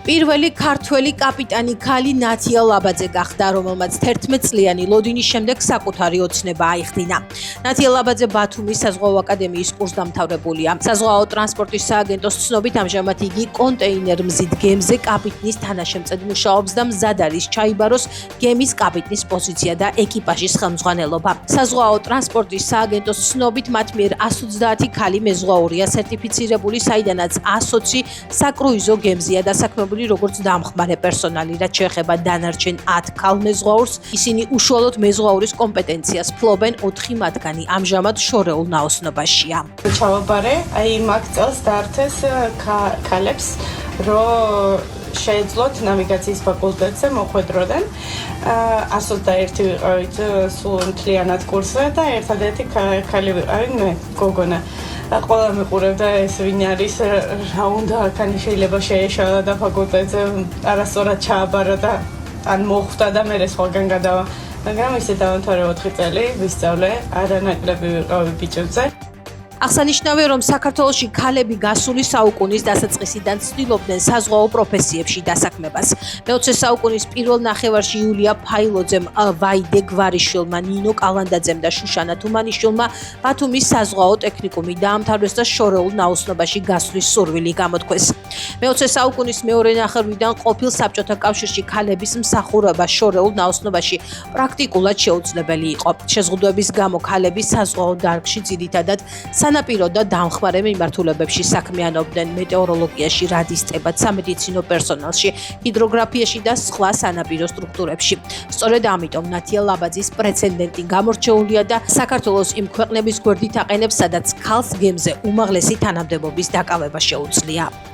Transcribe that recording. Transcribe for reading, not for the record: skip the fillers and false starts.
პირველი ქართველი კაპიტანი ქალი ნათია ლაბაძე გახდა, რომელმაც 11 წლიანი ლოდინის შემდეგ საკუთარი ოცნება აიხდინა. ნათია ლაბაძე ბათუმის საზღვაო აკადემიის კურსდამთავრებულია. საზღვაო ტრანსპორტის სააგენტოს ცნობით ამჟამად იგი კონტეინერ მზით გემზე კაპიტნის თანაშემწედ მუშაობს და მზად არის ჩაიბაროს გემის კაპიტნის პოზიცია და ეკიპაჟის ხელმძღვანელობა. საზღვაო ტრანსპორტის სააგენტოს ცნობით მათ მიერ 130 ქალი მეზღვაურია სერტიფიცირებული, საიდანაც 120 საკრუიზო გემზია დასაქმებული როგორც დამხმარე პერსონალი, რაც შეეხება დანარჩენ 10 ქალ მეზღვაურს. ისინი უშუალოდ მეზღვაურის კომპეტენციას ფლობენ, 4 მათგანი ამჟამად შორეულ ნაოსნობაშია. ჩავაბარე, მაგ წელს დაართეს ქალებს, რომ შეეძლოთ ნავიგაციის ფაკულტეტზე მოხვედროდნენ. 121 ვიყავით სულ მთლიანად კურსზე და ერთადერთი ქალი ვიყავით მე, გოგონა. ყველა მიყურებდა ეს ვინ არის, რა უნდა აქანი შეიძლება შეეშალა და ფაკულტეტზე არასწორად ჩააბარა და ან მოხვდა და მე სხვაგან გადავა. მაგრამ ისე დავამთავრე 4 წელი, ვისწავლე, არანაკლები ვიყავი ბიჭებზე. აღსანიშნავია, რომ საქართველოში ქალები გასული საუკუნის დასაწყისიდან ცდილობდნენ საზღვაო პროფესიებში დასაქმებას. მე-20 საუკუნის პირველ ნახევარში იულია ფაილოძემ, ვაიდე გვარიშვილმა, ნინო კალანდაძემ და შუშანა თუმანიშვილმა ბათუმის საზღვაო ტექნიკუმი დაამთავრეს და შორეულ ნაოსნობაში გასვლის სურვილი გამოთქვეს. მე-20 საუკუნის მეორე ნახევრიდან ყოფილ საბჭოთა კავშირში ქალების მსახურება შორეულ ნაოსნობაში პრაქტიკულად შეუძლებელი იყო. შეზღუდვების გამო ქალები საზღვაო დარგში ძირითადად სანაპირო და დამხმარე მიმართულებებში საქმიანობდნენ, მეტეოროლოგიაში, რადისტებად, სამედიცინო პერსონალში, ჰიდროგრაფიაში და სხვა სანაპირო სტრუქტურებში. სწორედ ამიტომ ნათია ლაბაძის პრეცედენტი გამორჩეულია და საქართველოს იმ ქვეყნების გვერდით აყენებს, სადაც ქალს გემზე უმაღლესი თანამდებობის დაკავება შეუძლია.